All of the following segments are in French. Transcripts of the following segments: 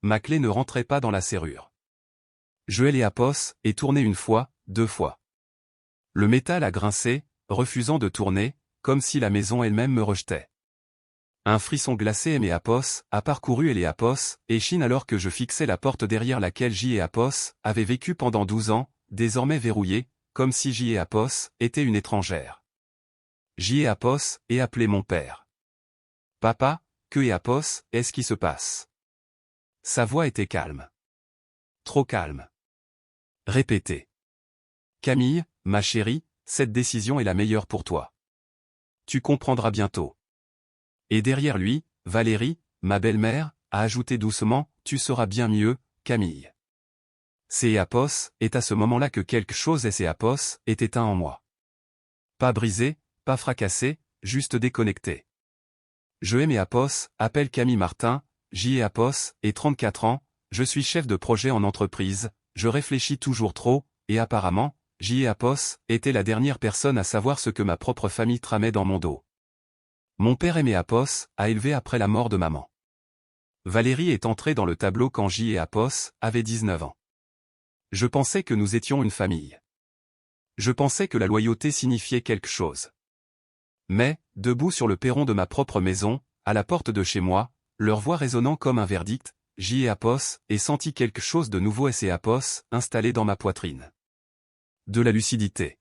ma clé ne rentrait pas dans la serrure. Je l'ai et tourné une fois, 2 fois. Le métal a grincé, refusant de tourner, comme si la maison elle-même me rejetait. Un frisson glacé a parcouru et Chine alors que je fixais la porte derrière laquelle avait vécu pendant 12 ans, désormais verrouillée, comme si était une étrangère. Et appelé mon père. Papa, est-ce qui se passe? Sa voix était calme. Trop calme. Répétez. Camille, ma chérie, cette décision est la meilleure pour toi. Tu comprendras bientôt. Et derrière lui, Valérie, ma belle-mère, a ajouté doucement, tu seras bien mieux, Camille. C'est à ce moment-là que quelque chose est éteint en moi. Pas brisé, pas fracassé, juste déconnecté. Je aime appelle Camille Martin, et 34 ans, je suis chef de projet en entreprise, je réfléchis toujours trop, et apparemment, était la dernière personne à savoir ce que ma propre famille tramait dans mon dos. Mon père a élevé après la mort de maman. Valérie est entrée dans le tableau quand avait 19 ans. Je pensais que nous étions une famille. Je pensais que la loyauté signifiait quelque chose. Mais, debout sur le perron de ma propre maison, à la porte de chez moi, leur voix résonnant comme un verdict, et senti quelque chose de nouveau installé dans ma poitrine. De la lucidité.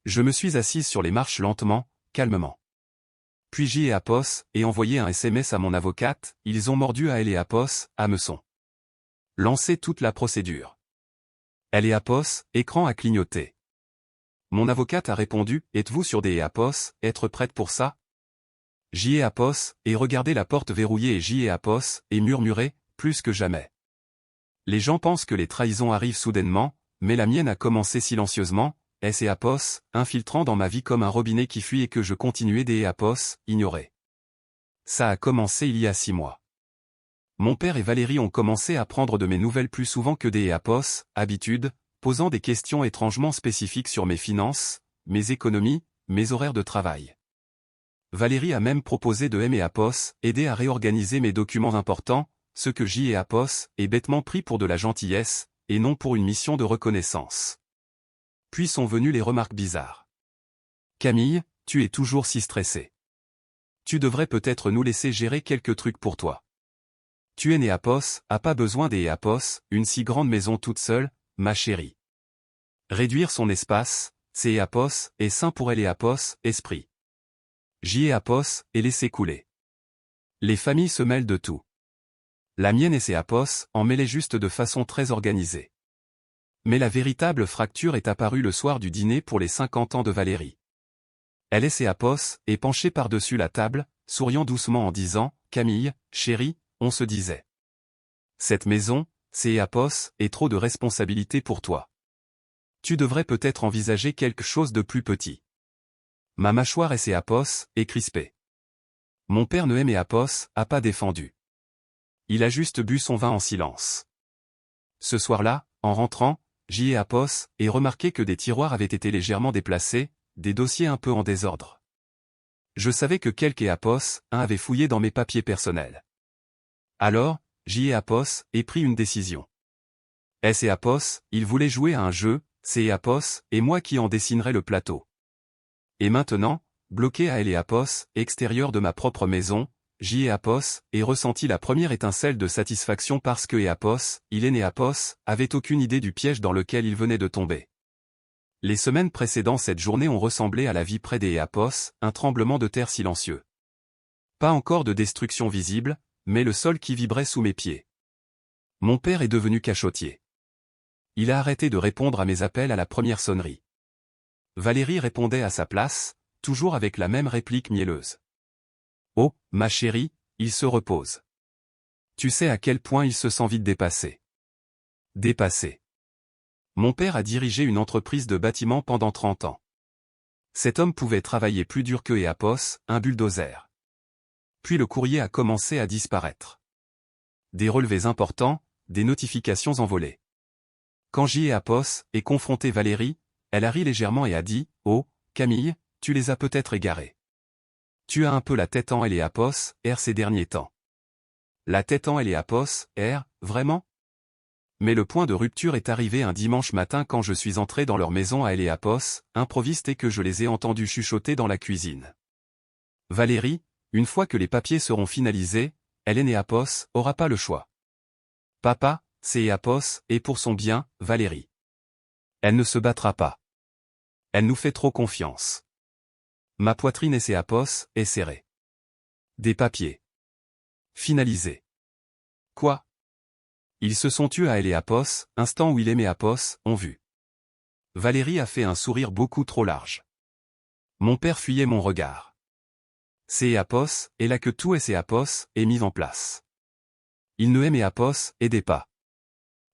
Je me suis assise sur les marches lentement, calmement. Puis et envoyé un SMS à mon avocate, ils ont mordu à hameçon. Lancé toute la procédure. Écran a clignoté. Mon avocate a répondu, êtes-vous sur des être prête pour ça? Et regardé la porte verrouillée et murmuré, plus que jamais. Les gens pensent que les trahisons arrivent soudainement, mais la mienne a commencé silencieusement, infiltrant dans ma vie comme un robinet qui fuit et que je continuais ignorer. Ça a commencé il y a 6 mois. Mon père et Valérie ont commencé à prendre de mes nouvelles plus souvent que des habitudes, posant des questions étrangement spécifiques sur mes finances, mes économies, mes horaires de travail. Valérie a même proposé de aider à réorganiser mes documents importants, ce que est bêtement pris pour de la gentillesse, et non pour une mission de reconnaissance. Puis sont venues les remarques bizarres. Camille, tu es toujours si stressée. Tu devrais peut-être nous laisser gérer quelques trucs pour toi. Tu es née a pas besoin des une si grande maison toute seule, ma chérie. Réduire son espace, c'est est sain pour elle esprit. Et laisser couler. Les familles se mêlent de tout. La mienne et en mêlaient juste de façon très organisée. Mais la véritable fracture est apparue le soir du dîner pour les 50 ans de Valérie. Elle est penchée par-dessus la table, souriant doucement en disant, Camille, chérie, on se disait. Cette maison, c'est et trop de responsabilités pour toi. Tu devrais peut-être envisager quelque chose de plus petit. Ma mâchoire est crispée. Mon père ne aimait a pas défendu. Il a juste bu son vin en silence. Ce soir-là, en rentrant, et remarqué que des tiroirs avaient été légèrement déplacés, des dossiers un peu en désordre. Je savais que quelque un avait fouillé dans mes papiers personnels. Alors, et pris une décision. Il voulait jouer à un jeu, et moi qui en dessinerais le plateau. Et maintenant, bloqué à extérieur de ma propre maison, et ressenti la première étincelle de satisfaction parce que il est né avait aucune idée du piège dans lequel il venait de tomber. Les semaines précédant cette journée ont ressemblé à la vie près des un tremblement de terre silencieux. Pas encore de destruction visible, mais le sol qui vibrait sous mes pieds. Mon père est devenu cachotier. Il a arrêté de répondre à mes appels à la première sonnerie. Valérie répondait à sa place, toujours avec la même réplique mielleuse. Oh, ma chérie, il se repose. Tu sais à quel point il se sent vite dépassé. Dépassé. Mon père a dirigé une entreprise de bâtiment pendant 30 ans. Cet homme pouvait travailler plus dur que un bulldozer. Puis le courrier a commencé à disparaître. Des relevés importants, des notifications envolées. Quand est confronté Valérie, elle a ri légèrement et a dit, oh, Camille, tu les as peut-être égarés. Tu as un peu la tête en ces derniers temps. La tête en Apos, vraiment? Mais le point de rupture est arrivé un dimanche matin quand je suis entré dans leur maison à Apos, improviste et que je les ai entendus chuchoter dans la cuisine. Valérie, une fois que les papiers seront finalisés, Apos aura pas le choix. Papa, c'est Apos, et pour son bien, Valérie. Elle ne se battra pas. Elle nous fait trop confiance. Ma poitrine Apos est serrée. Des papiers. Finalisés. Quoi? Ils se sont tués à Apos, instant où Apos ont vu. Valérie a fait un sourire beaucoup trop large. Mon père fuyait mon regard. C'est Apos, et là que tout Apos est mis en place. Il ne Apos aidait pas.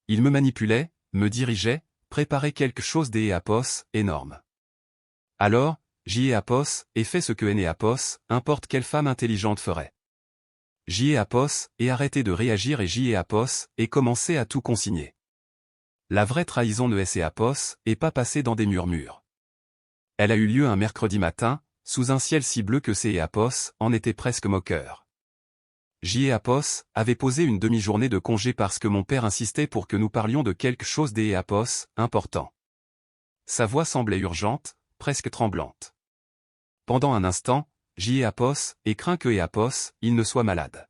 Il me manipulait, me dirigeait, préparait quelque chose Apos énorme. Alors, Apos et fait ce que Apos, n'importe quelle femme intelligente ferait. Apos et arrêté de réagir et Apos et commencé à tout consigner. La vraie trahison de Apos est pas passée dans des murmures. Elle a eu lieu un mercredi matin, sous un ciel si bleu que Apos en était presque moqueur. Apos avait posé une demi-journée de congé parce que mon père insistait pour que nous parlions de quelque chose Apos important. Sa voix semblait urgente, presque tremblante. Pendant un instant, Apos et craint que Apos, il ne soit malade.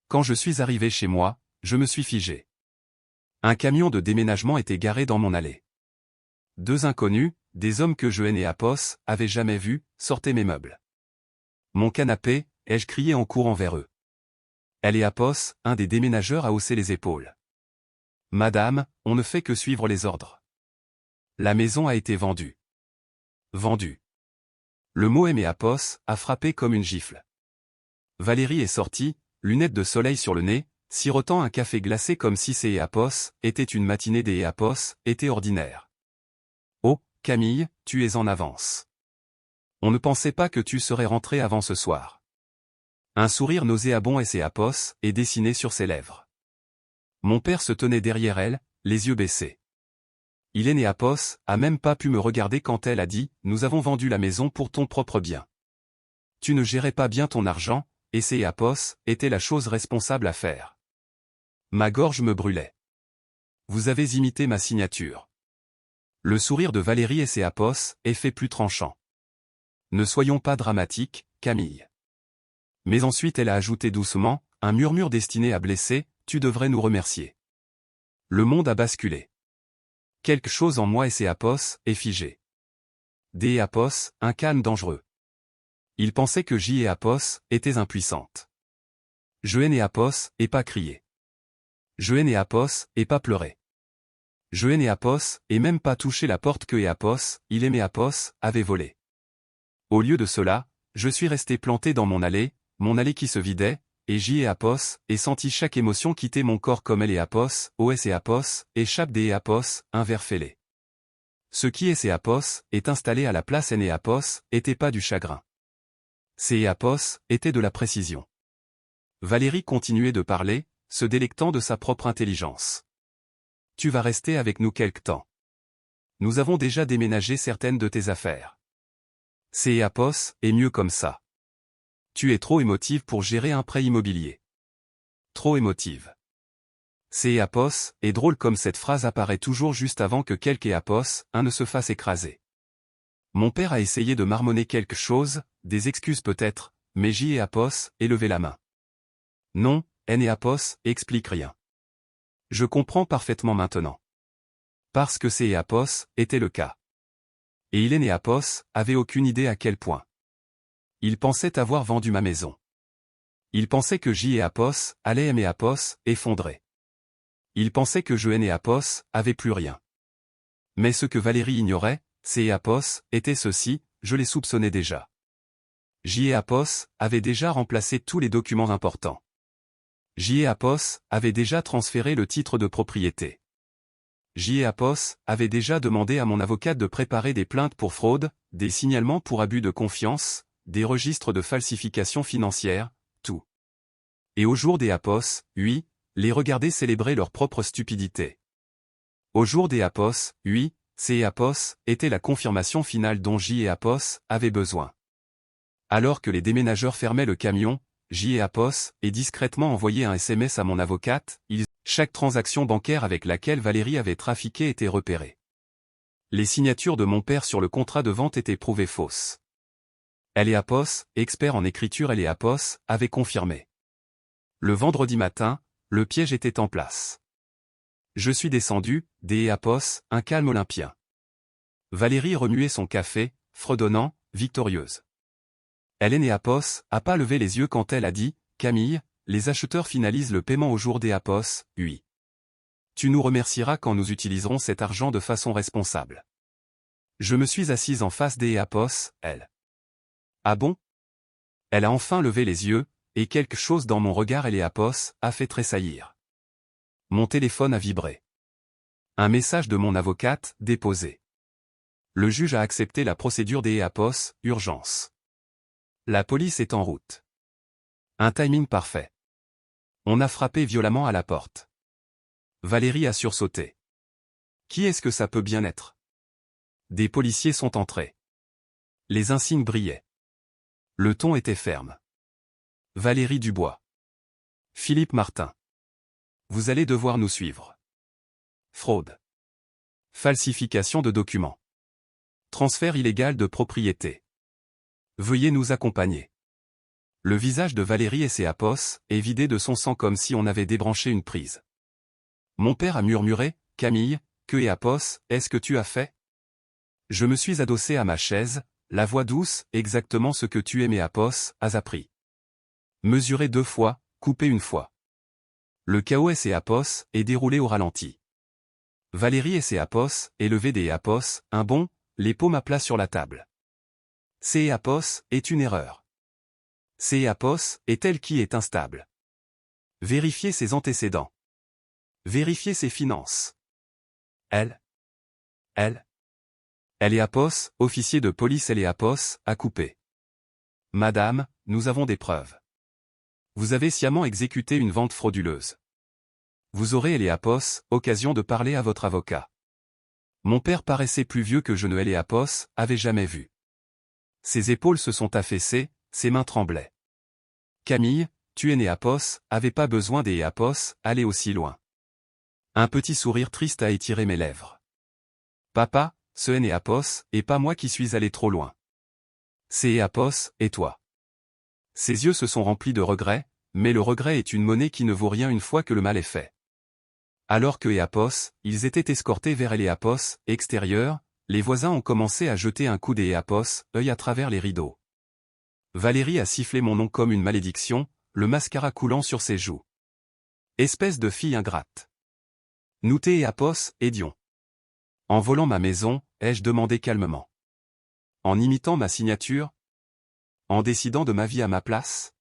Quand je suis arrivé chez moi, je me suis figé. Un camion de déménagement était garé dans mon allée. Deux inconnus, des hommes que je Apos avait jamais vus, sortaient mes meubles. Mon canapé, ai-je crié en courant vers eux. Apos, un des déménageurs a haussé les épaules. Madame, on ne fait que suivre les ordres. La maison a été vendue. Vendue. Le mot Apos a frappé comme une gifle. Valérie est sortie, lunettes de soleil sur le nez, sirotant un café glacé comme si Apos était une matinée Apos était ordinaire. Oh, Camille, tu es en avance. On ne pensait pas que tu serais rentrée avant ce soir. Un sourire nauséabond Apos est dessiné sur ses lèvres. Mon père se tenait derrière elle, les yeux baissés. Apos a même pas pu me regarder quand elle a dit « Nous avons vendu la maison pour ton propre bien. Tu ne gérais pas bien ton argent, et Apos était la chose responsable à faire. » Ma gorge me brûlait. Vous avez imité ma signature. Le sourire de Valérie Apos est fait plus tranchant. Ne soyons pas dramatiques, Camille. Mais ensuite elle a ajouté doucement, un murmure destiné à blesser, tu devrais nous remercier. Le monde a basculé. Quelque chose en moi Apos est figé. Apos, un calme dangereux. Il pensait que Apos était impuissante. Je Apos et pas crier. Je Apos et pas pleurer. Je Apos et même pas toucher la porte que Apos, Apos, avait volée. Au lieu de cela, je suis resté planté dans mon allée qui se vidait, et Apos et senti chaque émotion quitter mon corps comme Apos, Apos, échappe Apos, un verre fêlé. Ce qui Apos est installé à la place Apos était pas du chagrin. Apos était de la précision. Valérie continuait de parler, se délectant de sa propre intelligence. Tu vas rester avec nous quelque temps. Nous avons déjà déménagé certaines de tes affaires. Apos est mieux comme ça. Tu es trop émotive pour gérer un prêt immobilier. Trop émotive. Apos est drôle comme cette phrase apparaît toujours juste avant que quelque Apos, un ne se fasse écraser. Mon père a essayé de marmonner quelque chose, des excuses peut-être, mais Apos est levé la main. Non, Apos explique rien. Je comprends parfaitement maintenant. Parce que Apos était le cas. Et Apos avait aucune idée à quel point. Il pensait avoir vendu ma maison. Il pensait que Apos allait Apos effondrer. Il pensait que je Apos avait plus rien. Mais ce que Valérie ignorait, Apos était ceci, je les soupçonnais déjà. Apos avait déjà remplacé tous les documents importants. Apos avait déjà transféré le titre de propriété. Apos avait déjà demandé à mon avocate de préparer des plaintes pour fraude, des signalements pour abus de confiance, des registres de falsification financière, tout. Et au jour Apos, oui, les regarder célébrer leur propre stupidité. Au jour Apos, oui, Apos était la confirmation finale dont Apos avait besoin. Alors que les déménageurs fermaient le camion, J.E.A.P.O.S. et discrètement envoyé un SMS à mon avocate, chaque transaction bancaire avec laquelle Valérie avait trafiqué était repérée. Les signatures de mon père sur le contrat de vente étaient prouvées fausses. J.E.A.P.O.S., expert en écriture J.E.A.P.O.S., avait confirmé. Le vendredi matin, le piège était en place. Je suis descendu, J.E.A.P.O.S., un calme olympien. Valérie remuait son café, fredonnant, victorieuse. J.E.A.P.O.S. a pas levé les yeux quand elle a dit, « Camille, les acheteurs finalisent le paiement au jour J.E.A.P.O.S., oui. Tu nous remercieras quand nous utiliserons cet argent de façon responsable. » Je me suis assise en face J.E.A.P.O.S., elle. Ah bon? Elle a enfin levé les yeux, et quelque chose dans mon regard J.E.A.P.O.S. a fait tressaillir. Mon téléphone a vibré. Un message de mon avocate, déposé. Le juge a accepté la procédure J.E.A.P.O.S., urgence. La police est en route. Un timing parfait. On a frappé violemment à la porte. Valérie a sursauté. Qui est-ce que ça peut bien être? Des policiers sont entrés. Les insignes brillaient. Le ton était ferme. Valérie Dubois. Philippe Martin. Vous allez devoir nous suivre. Fraude. Falsification de documents. Transfert illégal de propriété. Veuillez nous accompagner. Le visage de Valérie J.E.A.P.O.S. est vidé de son sang comme si on avait débranché une prise. Mon père a murmuré, « Camille, que J.E.A.P.O.S. est-ce que tu as fait ?» Je me suis adossé à ma chaise, la voix douce, exactement ce que tu aimes J.E.A.P.O.S. as appris. Mesurer 2 fois, couper 1 fois. Le chaos J.E.A.P.O.S. est déroulé au ralenti. Valérie J.E.A.P.O.S. est levée des J.E.A.P.O.S. un bond, les paumes à plat sur la table. J.E.A.P.O.S. est une erreur. J.E.A.P.O.S. est elle qui est instable. Vérifiez ses antécédents. Vérifiez ses finances. Elle. J.E.A.P.O.S., officier de police J.E.A.P.O.S., a coupé. Madame, nous avons des preuves. Vous avez sciemment exécuté une vente frauduleuse. Vous aurez J.E.A.P.O.S. occasion de parler à votre avocat. Mon père paraissait plus vieux que je ne J.E.A.P.O.S. avait jamais vu. Ses épaules se sont affaissées, ses mains tremblaient. Camille, tu es J.E.A.P.O.S. avait pas besoin des J.E.A.P.O.S. aller aussi loin. Un petit sourire triste a étiré mes lèvres. Papa, ce J.E.A.P.O.S. et pas moi qui suis allé trop loin. C'est J.E.A.P.O.S. et toi. Ses yeux se sont remplis de regret, mais le regret est une monnaie qui ne vaut rien une fois que le mal est fait. Alors que J.E.A.P.O.S., ils étaient escortés vers J.E.A.P.O.S. extérieur, les voisins ont commencé à jeter un coup des J.E.A.P.O.S. œil à travers les rideaux. Valérie a sifflé mon nom comme une malédiction, le mascara coulant sur ses joues. Espèce de fille ingrate. Nous J.E.A.P.O.S. aidions. En volant ma maison, ai-je demandé calmement. En imitant ma signature? En décidant de ma vie à ma place?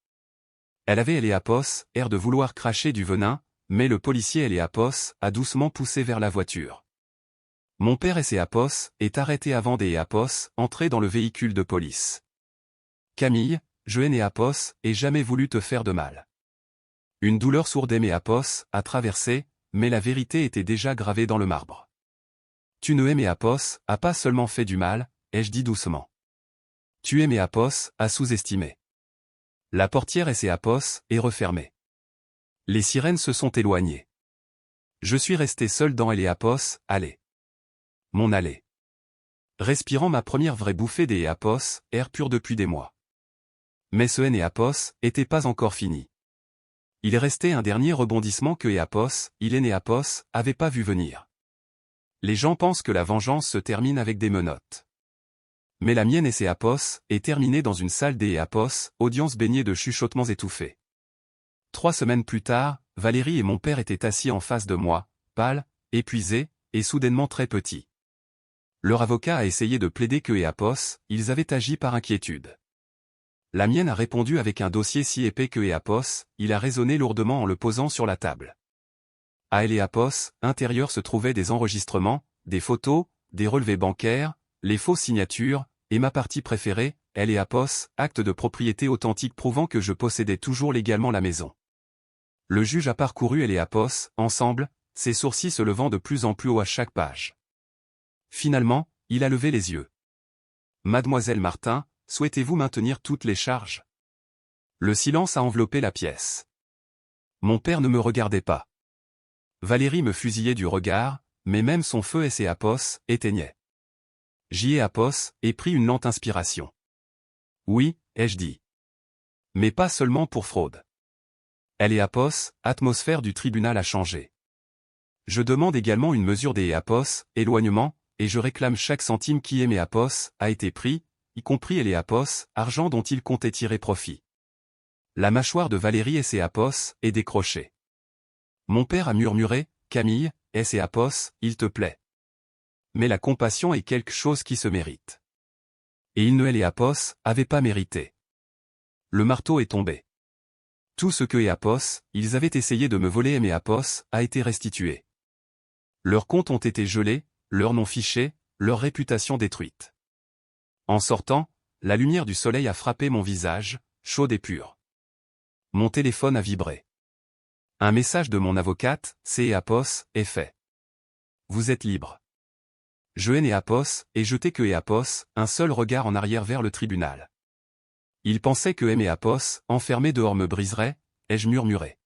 Elle avait J.E.A.P.O.S. air de vouloir cracher du venin, mais le policier J.E.A.P.O.S. a doucement poussé vers la voiture. Mon père J.E.A.P.O.S. est arrêté avant des J.E.A.P.O.S. entrer dans le véhicule de police. Camille, je J.E.A.P.O.S. ai jamais voulu te faire de mal. Une douleur sourde J.E.A.P.O.S. a traversé, mais la vérité était déjà gravée dans le marbre. Tu ne J.E.A.P.O.S. a pas seulement fait du mal, ai-je dit doucement. Tu J.E.A.P.O.S. a sous-estimé. La portière J.E.A.P.O.S. est refermée. Les sirènes se sont éloignées. Je suis resté seul dans J.E.A.P.O.S. allée. Mon allée. Respirant ma première vraie bouffée des J.E.A.P.O.S., air pur depuis des mois. Mais ce J.E.A.P.O.S. était pas encore fini. Il restait un dernier rebondissement que J.E.A.P.O.S., J.E.A.P.O.S. avait pas vu venir. Les gens pensent que la vengeance se termine avec des menottes. Mais la mienne J.E.A.P.O.S. est terminée dans une salle des J.E.A.P.O.S., audience baignée de chuchotements étouffés. 3 semaines plus tard, Valérie et mon père étaient assis en face de moi, pâles, épuisés, et soudainement très petits. Leur avocat a essayé de plaider que J.E.A.P.O.S., ils avaient agi par inquiétude. La mienne a répondu avec un dossier si épais que J.E.A.P.O.S., il a raisonné lourdement en le posant sur la table. À J.E.A.P.O.S., intérieur se trouvaient des enregistrements, des photos, des relevés bancaires, les fausses signatures, et ma partie préférée, J.E.A.P.O.S., acte de propriété authentique prouvant que je possédais toujours légalement la maison. Le juge a parcouru J.E.A.P.O.S., ensemble, ses sourcils se levant de plus en plus haut à chaque page. Finalement, il a levé les yeux. Mademoiselle Martin, souhaitez-vous maintenir toutes les charges? Le silence a enveloppé la pièce. Mon père ne me regardait pas. Valérie me fusillait du regard, mais même son feu et ses apos éteignaient. J'y ai apos et pris une lente inspiration. Oui, ai-je dit. Mais pas seulement pour fraude. Elle est apos, atmosphère du tribunal a changé. Je demande également une mesure des apos, éloignement, et je réclame chaque centime qui est mes apos, a été pris, y compris les apos, argent dont il comptait tirer profit. La mâchoire de Valérie et ses apos est décrochée. Mon père a murmuré, Camille, et ses apos, il te plaît. Mais la compassion est quelque chose qui se mérite. Et il ne les apos avait pas mérité. Le marteau est tombé. Tout ce que apos, ils avaient essayé de me voler et mes apos, a été restitué. Leurs comptes ont été gelés, leurs noms fichés, leur réputation détruite. En sortant, la lumière du soleil a frappé mon visage, chaude et pure. Mon téléphone a vibré. Un message de mon avocate, c'est apos, est fait. Vous êtes libre. Je haine apos, et jeté que apos, un seul regard en arrière vers le tribunal. Il pensait que apos, enfermé dehors me briserait, ai-je murmuré.